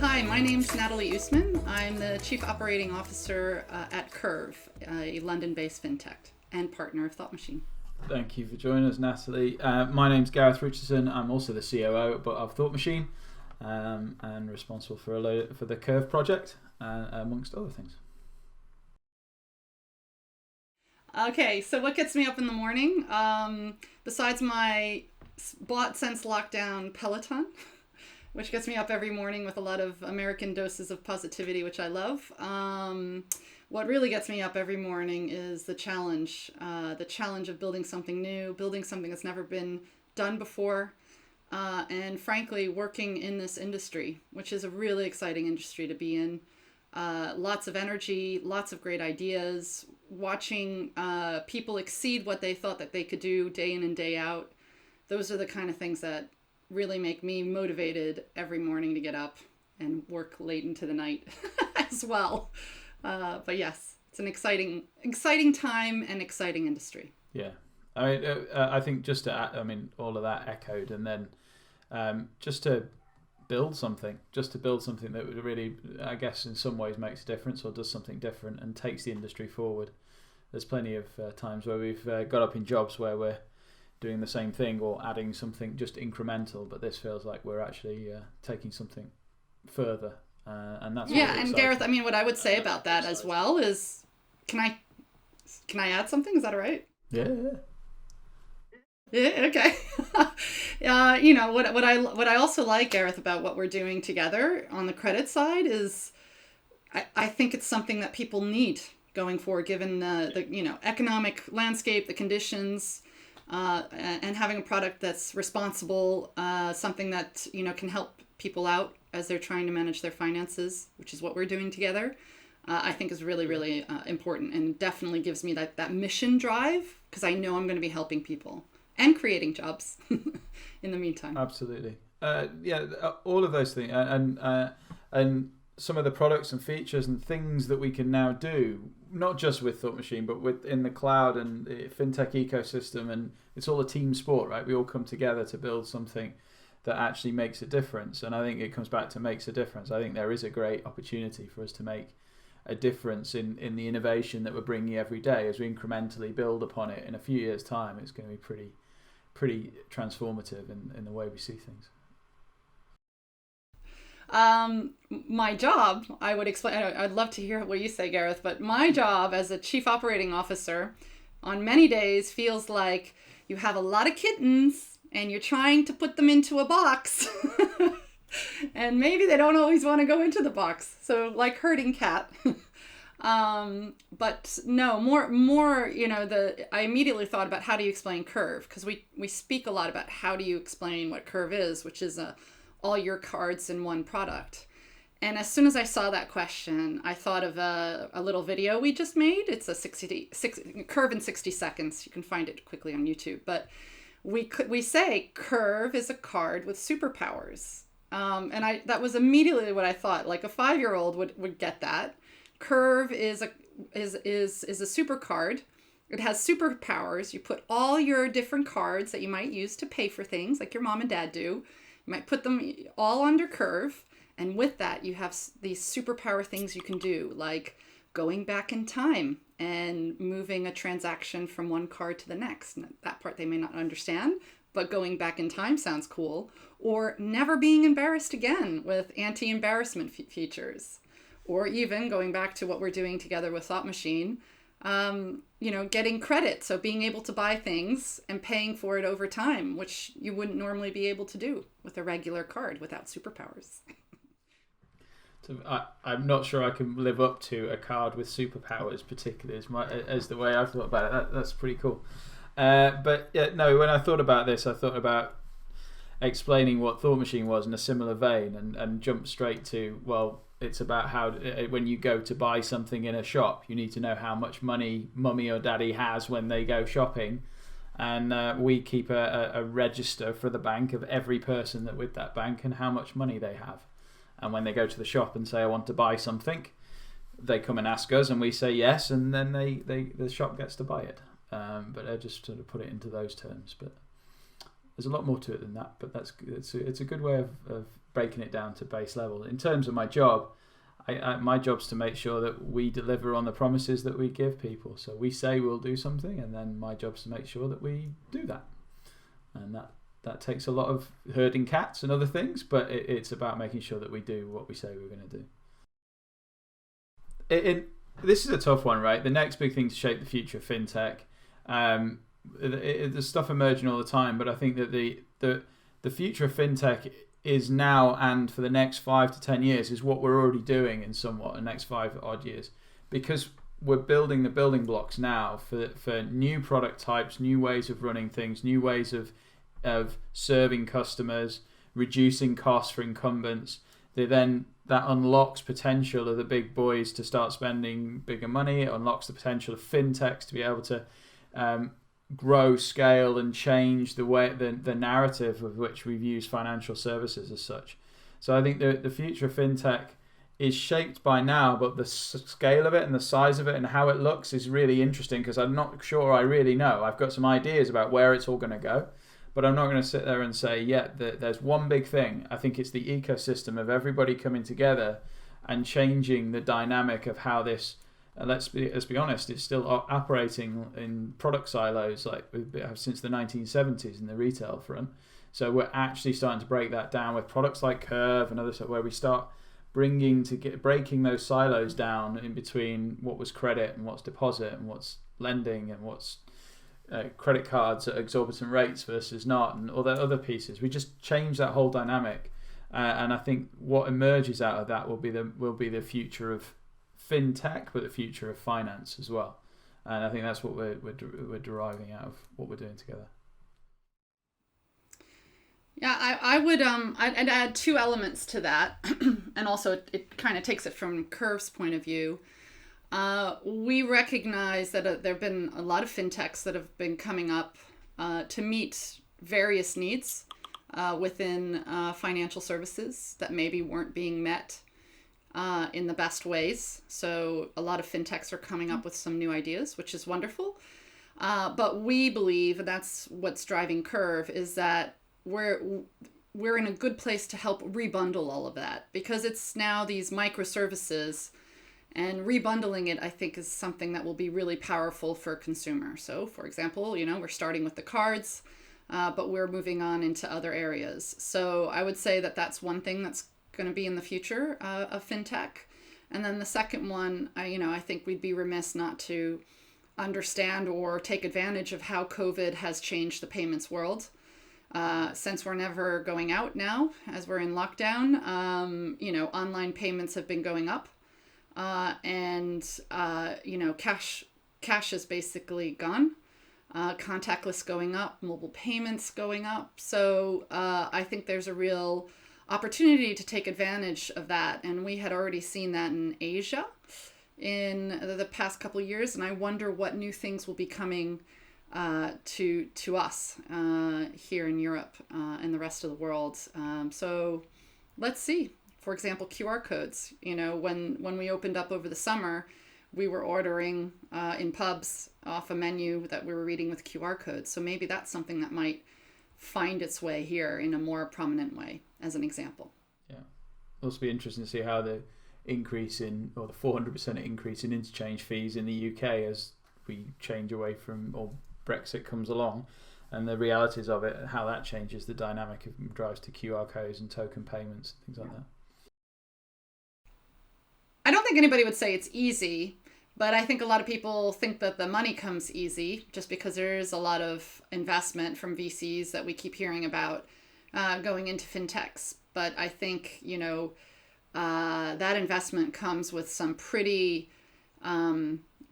Hi, my name's Nathalie Oestmann. I'm the Chief Operating Officer at Curve, a London-based fintech, and partner of Thought Machine. Thank you for joining us, Nathalie. My name's Gareth Richardson. I'm also the COO of Thought Machine and responsible for the Curve project, amongst other things. Okay, so what gets me up in the morning? Besides my bought since lockdown Peloton, which gets me up every morning with a lot of American doses of positivity, which I love. What really gets me up every morning is the challenge of building something new, building something that's never been done before, and frankly, working in this industry, which is a really exciting industry to be in. Lots of energy, lots of great ideas, watching people exceed what they thought that they could do day in and day out. Those are the kind of things that really make me motivated every morning to get up and work late into the night as well. But yes, it's an exciting time and exciting industry. Yeah, I think just to add, all of that echoed, and then just to build something that would really, I guess, in some ways makes a difference or does something different and takes the industry forward. There's plenty of times where we've got up in jobs where we're doing the same thing or adding something just incremental, but this feels like we're actually taking something further, and that's yeah. Really and Gareth, what I would say about that as well is, can I add something? Is that all right? Yeah. Yeah, okay. What I also like, Gareth, about what we're doing together on the credit side is I think it's something that people need going forward, given the economic landscape, the conditions, and having a product that's responsible, something that can help people out as they're trying to manage their finances, which is what we're doing together. I think is really, really important, and definitely gives me that mission drive, because I know I'm going to be helping people and creating jobs in the meantime. Absolutely. All of those things, and some of the products and features and things that we can now do, not just with Thought Machine, but in the cloud and the fintech ecosystem, and it's all a team sport, right? We all come together to build something that actually makes a difference, and I think it comes back to makes a difference. I think there is a great opportunity for us to make a difference in the innovation that we're bringing every day. As we incrementally build upon it, in a few years' time, it's going to be pretty transformative in the way we see things. My job, I would explain, I'd love to hear what you say, Gareth, but my job as a chief operating officer on many days feels like you have a lot of kittens and you're trying to put them into a box and maybe they don't always want to go into the box. So like herding cat. But no, more, I immediately thought about how do you explain Curve? Because we speak a lot about how do you explain what Curve is, which is all your cards in one product. And as soon as I saw that question, I thought of a little video we just made. It's a Curve in 60 seconds. You can find it quickly on YouTube. But we say Curve is a card with superpowers. And that was immediately what I thought. Like a 5-year-old would get that. Curve is a super card. It has superpowers. You put all your different cards that you might use to pay for things, like your mom and dad do. You might put them all under Curve, and with that, you have these superpower things you can do, like going back in time and moving a transaction from one card to the next. And that part they may not understand, but going back in time sounds cool. Or never being embarrassed again with anti-embarrassment features. Or even going back to what we're doing together with Thought Machine, getting credit. So being able to buy things and paying for it over time, which you wouldn't normally be able to do with a regular card without superpowers. So I'm not sure I can live up to a card with superpowers, particularly as the way I've thought about it. That's pretty cool. But yeah, no, when I thought about this, I thought about explaining what Thought Machine was in a similar vein and jumped straight to, well, it's about how when you go to buy something in a shop, you need to know how much money mummy or daddy has when they go shopping. And we keep a register for the bank of every person that with that bank and how much money they have. And when they go to the shop and say, I want to buy something, they come and ask us and we say yes, and then the shop gets to buy it. But I just sort of put it into those terms. But There's a lot more to it than that, but it's a good way of breaking it down to base level. In terms of my job, my job's to make sure that we deliver on the promises that we give people. So we say we'll do something, and then my job's to make sure that we do that. And that takes a lot of herding cats and other things, but it's about making sure that we do what we say we're going to do. This is a tough one, right? The next big thing to shape the future of fintech. There's stuff emerging all the time, but I think that the future of fintech is now, and for the next 5 to 10 years, is what we're already doing in somewhat the next 5 odd years, because we're building the building blocks now for new product types, new ways of running things, new ways of serving customers, reducing costs for incumbents. That unlocks potential of the big boys to start spending bigger money. It unlocks the potential of fintechs to be able to grow, scale, and change the narrative of which we've used financial services as such. So I think the future of fintech is shaped by now, but the scale of it and the size of it and how it looks is really interesting, because I'm not sure I really know. I've got some ideas about where it's all going to go, but I'm not going to sit there and say, there's one big thing. I think it's the ecosystem of everybody coming together and changing the dynamic of how this, let's be honest, it's still operating in product silos like we have since the 1970s in the retail front. So we're actually starting to break that down with products like Curve and other stuff, where we start breaking those silos down in between what was credit and what's deposit and what's lending and what's credit cards at exorbitant rates versus not, and all the other pieces. We just change that whole dynamic, and I think what emerges out of that will be the future of fintech, but the future of finance as well. And I think that's what we're deriving out of what we're doing together. Yeah, I would I'd add 2 elements to that, and also it kind of takes it from Curve's point of view. We recognize that there have been a lot of fintechs that have been coming up to meet various needs within financial services that maybe weren't being met in the best ways. So a lot of fintechs are coming up with some new ideas, which is wonderful. But we believe, and that's what's driving Curve, is that we're in a good place to help rebundle all of that, because it's now these microservices, and rebundling it, I think, is something that will be really powerful for consumers. So, for example, we're starting with the cards, but we're moving on into other areas. So I would say that that's one thing that's going to be in the future of fintech. And then the second one, I think we'd be remiss not to understand or take advantage of how COVID has changed the payments world. Since we're never going out now, as we're in lockdown, online payments have been going up, and cash is basically gone, contactless going up, mobile payments going up. So I think there's a real opportunity to take advantage of that, and we had already seen that in Asia in the past couple of years, and I wonder what new things will be coming to us here in Europe and the rest of the world. So let's see. For example, QR codes. When we opened up over the summer, we were ordering in pubs off a menu that we were reading with QR codes. So maybe that's something that might find its way here in a more prominent way, as an example. Yeah. It'll also be interesting to see how the increase in, or the 400% increase in interchange fees in the UK as we change away from, or Brexit comes along, and the realities of it, how that changes the dynamic of drives to QR codes and token payments, things like that. I don't think anybody would say it's easy, but I think a lot of people think that the money comes easy just because there's a lot of investment from VCs that we keep hearing about going into fintechs. But I think, that investment comes with some pretty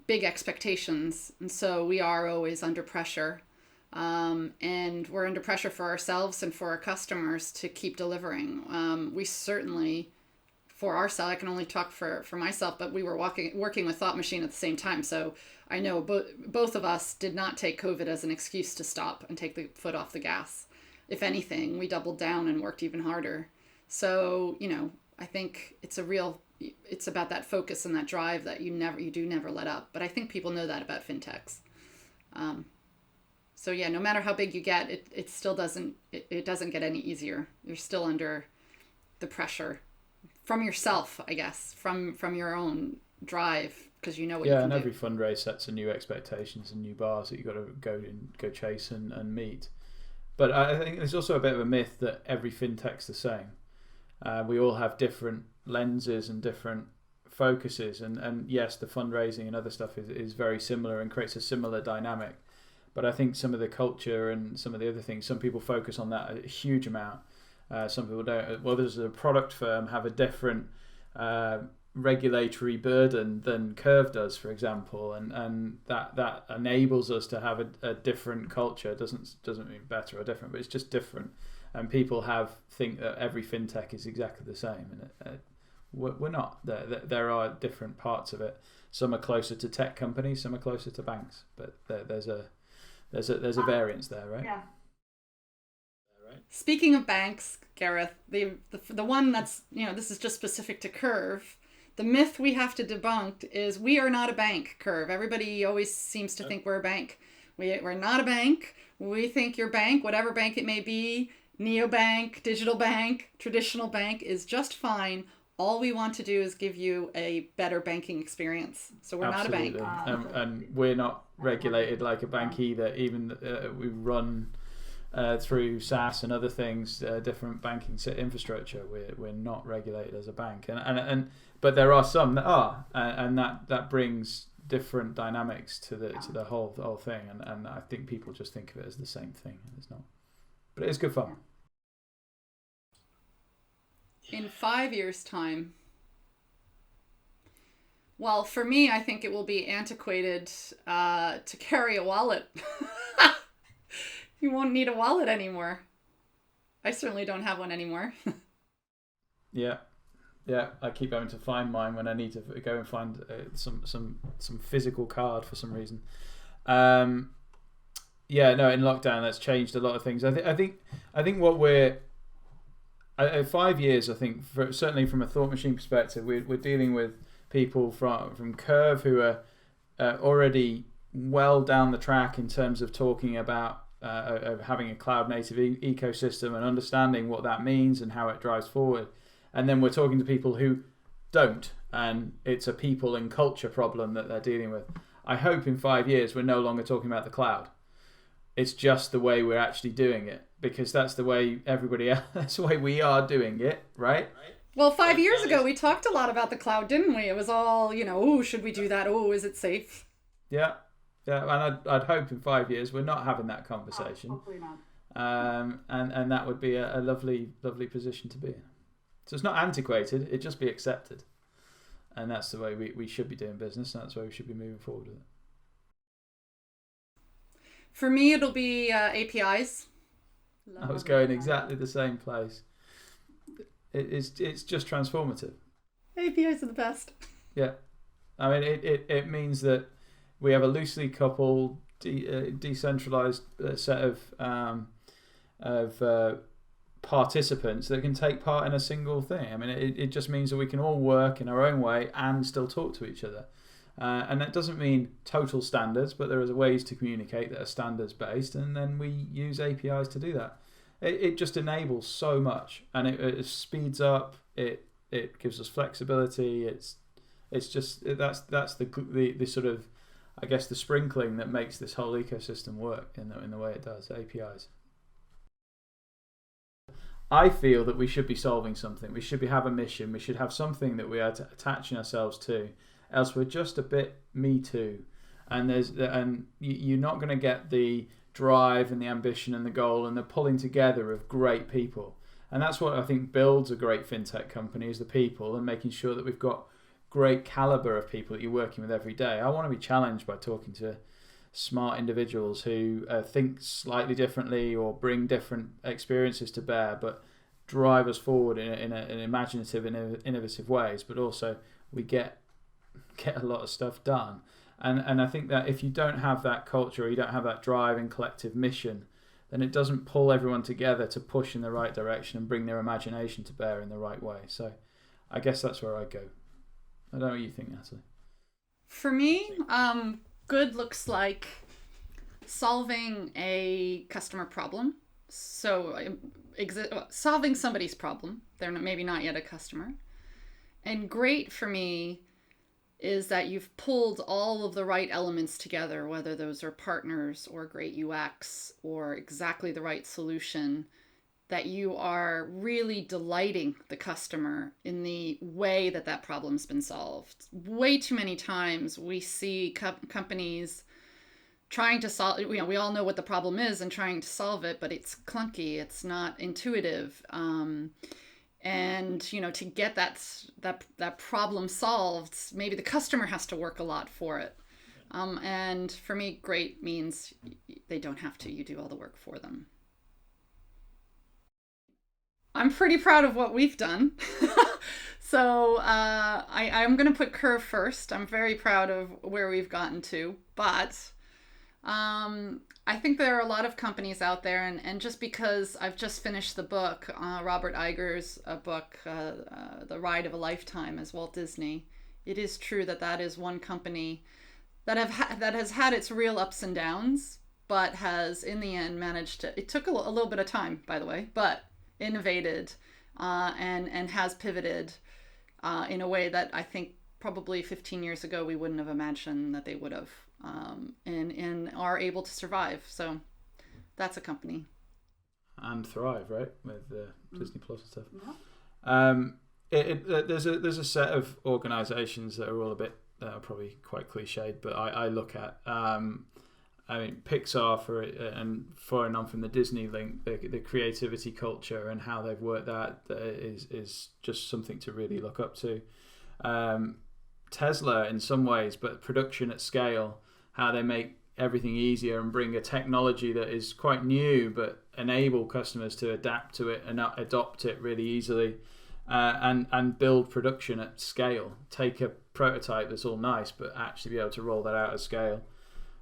big expectations. And so we are always under pressure. And we're under pressure for ourselves and for our customers to keep delivering. We certainly, for ourselves, I can only talk for myself, but we were working with Thought Machine at the same time. So I know both of us did not take COVID as an excuse to stop and take the foot off the gas. If anything, we doubled down and worked even harder. So, I think it's about that focus and that drive that you do never let up. But I think people know that about fintechs. So yeah, no matter how big you get, it still doesn't get any easier. You're still under the pressure from yourself, I guess, from your own drive, because you know what you can do. Yeah, and every fundraise sets a new expectations and new bars that you've got to go chase and meet. But I think there's also a bit of a myth that every fintech's the same. We all have different lenses and different focuses, and yes, the fundraising and other stuff is very similar and creates a similar dynamic. But I think some of the culture and some of the other things, some people focus on that a huge amount. Some people don't. Well, there's a product firm have a different regulatory burden than Curve does, for example, and that enables us to have a different culture. Doesn't mean better or different, but it's just different. And people think that every fintech is exactly the same, and we're not. There are different parts of it. Some are closer to tech companies, some are closer to banks, but there's a variance there, right? Yeah. Speaking of banks, Gareth, the one that's, this is just specific to Curve. The myth we have to debunk is we are not a bank, Curve. Everybody always seems to think we're a bank. We're not a bank. We think your bank, whatever bank it may be, neobank, digital bank, traditional bank, is just fine. All we want to do is give you a better banking experience. So we're Absolutely. not a bank. And we're not regulated like a bank either. Even we run through SaaS and other things, different banking infrastructure. We're not regulated as a bank, but there are some that are, and that brings different dynamics to the whole thing. And I think people just think of it as the same thing, and it's not. But it is good fun. In 5 years' time, well, for me, I think it will be antiquated to carry a wallet. You won't need a wallet anymore. I certainly don't have one anymore. Yeah, I keep having to find mine when I need to go and find some physical card for some reason. In lockdown that's changed a lot of things. I think what we're 5 years. I think certainly from a Thought Machine perspective, we're dealing with people from Curve who are already well down the track in terms of talking about having a cloud native ecosystem and understanding what that means and how it drives forward. And then we're talking to people who don't, and it's a people and culture problem that they're dealing with. I hope in 5 years we're no longer talking about the cloud. It's just the way we're actually doing it, because that's the way that's the way we are doing it, right? Well, 5 years ago we talked a lot about the cloud, didn't we? It was all, oh, should we do that? Oh, is it safe? Yeah, and I'd hope in 5 years we're not having that conversation. Hopefully not. And that would be a lovely position to be in. So it's not antiquated, it'd just be accepted. And that's the way we should be doing business, and that's the way we should be moving forward with it. For me, it'll be APIs. I was going exactly the same place. It's just transformative. APIs are the best. Yeah. I mean, it means that we have a loosely coupled, decentralized set of participants that can take part in a single thing. I mean, it just means that we can all work in our own way and still talk to each other. And that doesn't mean total standards, but there are ways to communicate that are standards based, and then we use APIs to do that. It just enables so much, and it speeds up. It gives us flexibility. That's the sort of, I guess, the sprinkling that makes this whole ecosystem work in the way it does. APIs. I feel that we should be solving something. We should have a mission. We should have something that we are attaching ourselves to. Else we're just a bit me too, and you're not going to get the drive and the ambition and the goal and the pulling together of great people. And that's what I think builds a great fintech company, is the people, and making sure that we've got great caliber of people that you're working with every day. I want to be challenged by talking to smart individuals who think slightly differently or bring different experiences to bear, but drive us forward in imaginative and innovative ways. But also we get a lot of stuff done. And I think that if you don't have that culture, or you don't have that drive and collective mission, then it doesn't pull everyone together to push in the right direction and bring their imagination to bear in the right way. So I guess that's where I go. I don't know what you think, Nathalie. For me, good looks like solving a customer problem. So solving somebody's problem. They're maybe not yet a customer. And great for me is that you've pulled all of the right elements together, whether those are partners or great UX or exactly the right solution, that you are really delighting the customer in the way that that problem's been solved. Way too many times we see companies trying to solve, we all know what the problem is and trying to solve it, but it's clunky, it's not intuitive. And to get that problem solved, maybe the customer has to work a lot for it. And for me, great means they don't have to. You do all the work for them. I'm pretty proud of what we've done. So I'm going to put Curve first. I'm very proud of where we've gotten to. But I think there are a lot of companies out there, and just because I've just finished the book, Robert Iger's book, The Ride of a Lifetime as Walt Disney, it is true that is one company that has had its real ups and downs, but has in the end managed to, it took a little bit of time, by the way, but innovated and has pivoted in a way that I think probably 15 years ago we wouldn't have imagined that they would have. And are able to survive. So that's a company. And thrive, right? With Disney Plus and stuff. Yeah. There's a set of organisations that are all a bit, that are probably quite cliched, but I look at, Pixar and following on from the Disney link, the creativity culture and how they've worked that is just something to really look up to. Tesla in some ways, but production at scale, how they make everything easier and bring a technology that is quite new but enable customers to adapt to it and adopt it really easily, and build production at scale. Take a prototype that's all nice but actually be able to roll that out at scale.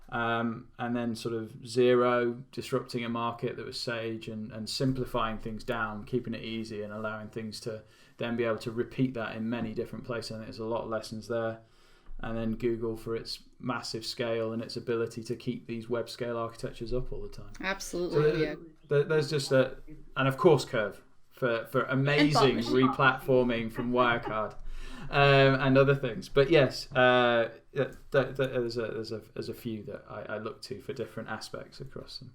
And then sort of Zero, disrupting a market that was Sage and simplifying things down, keeping it easy and allowing things to then be able to repeat that in many different places. I think there's a lot of lessons there. And then Google for its massive scale and its ability to keep these web scale architectures up all the time. Absolutely. So there's just and of course Curve for amazing replatforming from Wirecard and other things. But yes, there's a few that I look to for different aspects across them.